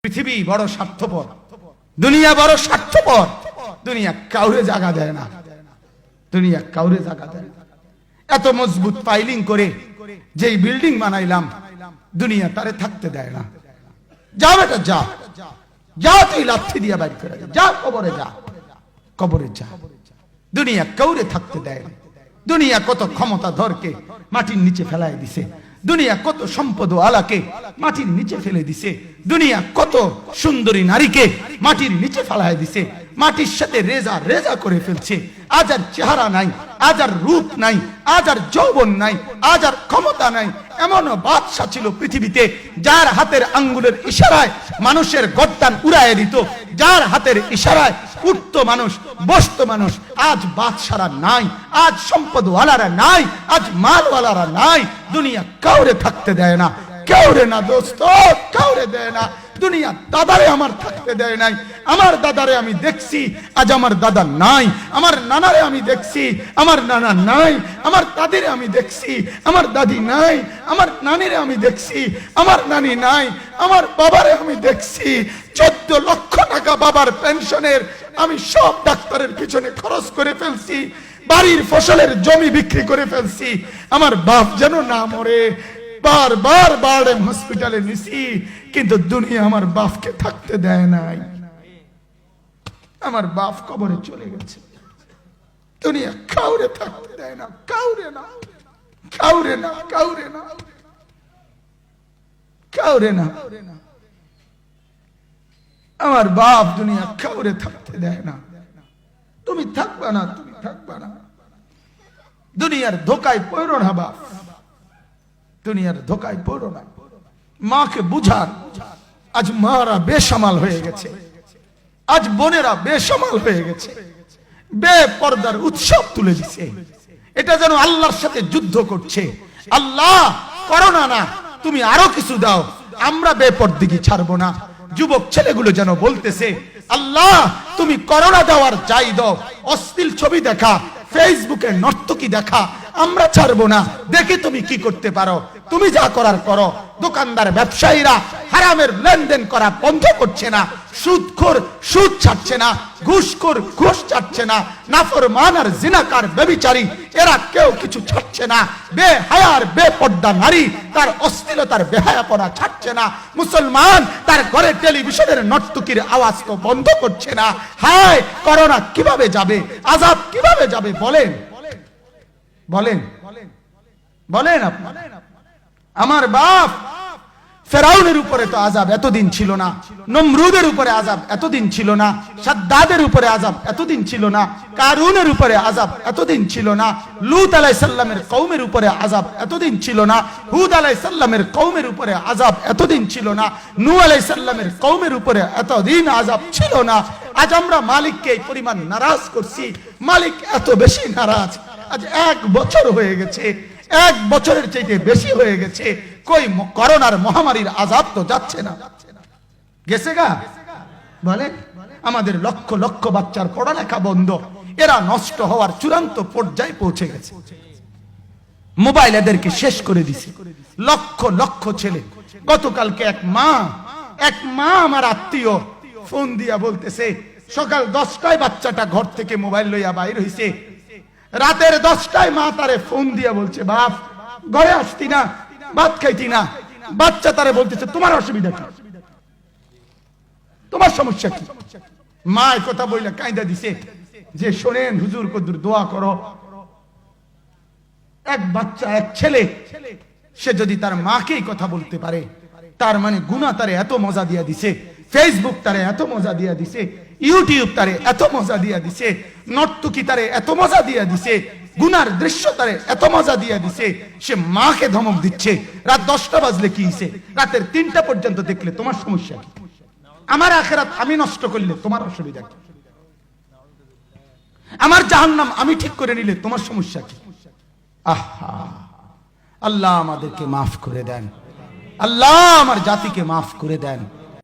পৃথিবী বড় স্বার্থপর, দুনিয়া বড় স্বার্থপর। দুনিয়া কাউরে জায়গা দেয় না, দুনিয়া কাউরে জায়গা দেয় না। এত মজবুত পাইলিং করে যেই বিল্ডিং বানাইলাম, দুনিয়া তারে থাকতে দেয় না। যা বেটা যা, যা তুই লাথি দিয়া বাইর করে যা, কবরে যা, কবরে যা। দুনিয়া কাউরে থাকতে দেয় না। দুনিয়া কত ক্ষমতা ধরকে মাটির নিচে ফেলায় দিছে, দুনিয়া কত সম্পদ আলাকে মাটির নিচে ফেলে দিছে, দুনিয়া কত সুন্দরী নারীকে মাটির নিচে ফেলায় দিছে, মাটির সাথে রেজা রেজা করে ফেলছে। আজ আর চেহারা নাই, আজ আর রূপ নাই, আজ আর যৌবন নাই, আজ আর ক্ষমতা নাই। এমন বাদশা ছিল পৃথিবীতে যার হাতের আঙ্গুলের ইশারায় মানুষের গর্দান উড়াইয়া দিত, যার হাতের ইশারায় উঠতো মানুষ, বসতো মানুষ। আজ বাদশারা নাই, আজ সম্পদওয়ালারা নাই, আজ মালওয়ালারা নাই। দুনিয়া কাউরে থাকতে দেয় না, কাউরে না দোস্ত, কাউরে দেয় না। দুনিয়া দাদারে আমার থাকতে দেয় নাই। আমার দাদারে আমি দেখছি, আজ আমার দাদা নাই। আমার নানারে আমি দেখছি, আমার নানা নাই। আমার দাদিরে আমি দেখছি, আমার দাদি নাই। আমার নানিরে আমি দেখছি, আমার নানি নাই। আমার বাবারে আমি দেখছি, 14 লক্ষ টাকা বাবার পেনশনের আমি সব ডাক্তারের পিছনে খরচ করে ফেলছি, বাড়ির ফসলের জমি বিক্রি করে ফেলছি। আমার বাপ যেন না মরে বারবার বারডেম হসপিটালে নিছি, কিন্তু দুনিয়া আমার বাপকে থাকতে দেয় নাই। আমার বাপ কবরে চলে গেছে, দুনিয়া কাউরে থাকতে দেয় না, কাউরে না, কাউরে না, কাউরে না, কাউরে না। আমার বাপ দুনিয়া কাউরে থাকতে দেয় না। তুমি থাকবা না, তুমি থাকবা না। দুনিয়ার ধোকায় পড়ো না বাপ, দুনিয়ার ধোকায় পড়ো না। মাকে বুঝান। আজ মারা বেসামাল হয়ে গেছে, আজ বোনেরা বেসামাল হয়ে গেছে, বেপরদার উৎসব তুলে দিছে। এটা যেন আল্লাহর সাথে যুদ্ধ করছে। আল্লাহ করোনা না, তুমি আরো কিছু দাও, আমরা বেপরদিগি ছাড়বো না। যুবক ছেলেগুলো যেন বলতেছে, আল্লাহ তুমি করোনা দেওয়ার যাই দাও, অশ্লীল ছবি দেখা, ফেসবুকে নর্তকী দেখা, আমরা ছাড়বো না। দেখি তুমি কি করতে পারো, তুমি যা করার করো। দোকানদার ব্যবসায়ীরা হারামের লেনদেন করা বন্ধ করছে না, সুদখোর সুদ ছাড়ছে না, ঘুষখোর ঘুষ ছাড়ছে না, নাফরমান আর জিনাকার ব্যভিচারী এরা কেউ কিছু ছাড়ছে না। বেহায়ার বেপর্দা নারী তার অশ্লীলতার বেহায়াপনা ছাড়ছে না। মুসলমান তার ঘরে টেলিভিশনের নর্তকীর আওয়াজ তো বন্ধ করছে না। হায় করোনা কিভাবে যাবে, আযাব কিভাবে যাবে বলেন, বলেন, বলেন আপনি। আমার বাপ ফেরাউনের উপরে তো আযাব এতদিন ছিল না, নমরুদের উপরে আযাব এতদিন ছিল না, সাদ্দাদের উপরে আযাব এতদিন ছিল না, কারুনের উপরে আযাব এতদিন ছিল না, লূত আলাইহিস সালামের কওমের উপরে আযাব এতদিন ছিল না, হুদ আলাইহিস সালামের কওমের উপরে আযাব এতদিন ছিল না, নূহ আলাইহিস সালামের কওমের উপরে এতদিন আযাব ছিল না। আজ আমরা মালিককে এই পরিমাণ নারাজ করছি, মালিক এত বেশি নারাজ। আজ 1 বছর হয়ে গেছে, 1 বছরের চাইতে বেশি হয়ে গেছে, কই করোনার মহামারীর আযাব তো যাচ্ছে না, গেছে গা বলে। আমাদের লক্ষ লক্ষ বাচ্চার পড়ালেখা বন্ধ, এরা নষ্ট হওয়ার চূড়ান্ত পর্যায়ে পৌঁছে গেছে। মোবাইল এদেরকে শেষ করে দিছে। লক্ষ লক্ষ ছেলে। গতকালকে এক মা আমার আত্মীয় ফোন দিয়া বলতেছে, সকাল 10টায় বাচ্চাটা ঘর থেকে মোবাইল লইয়া বাইর হইছে, রাতের 10টায় মা তারে ফোন দিয়া বলছে, বাপ ঘরে আসতি না, ভাত খাইতি না। বাচ্চা তারে বলতেছে, তোমার অসুবিধা কি, তোমার সমস্যা কি? মা এই কথা বইলা কাঁদা দিছে যে, শোনেন হুজুর কদ্দুর দোয়া করো। এক বাচ্চা, এক ছেলে, সে যদি তার মাকেই কথা বলতে পারে, তার মানে গুনাহ তারে এত মজা দিয়া দিছে, ফেসবুক তারে এত মজা দিয়া দিছে, ইউটিউব তারে এত মজা দিয়া দিছে, নর্তকী তারে এত মজা দিয়া দিছে, গুনার দৃশ্য তারে এত মজা দিয়া দিছে, সে মাকে ধমক দিচ্ছে। রাত 10টা বাজলে কি হইছে, রাতের 3টা পর্যন্ত দেখলে তোমার সমস্যা কি? আমার আখিরাত আমি নষ্ট করলে তোমার অসুবিধা কি? আমার জাহান্নাম আমি ঠিক করে নিলে তোমার সমস্যা কি? আহা, আল্লাহ আমাদেরকে মাফ করে দেন, আল্লাহ আমার জাতিকে মাফ করে দেন।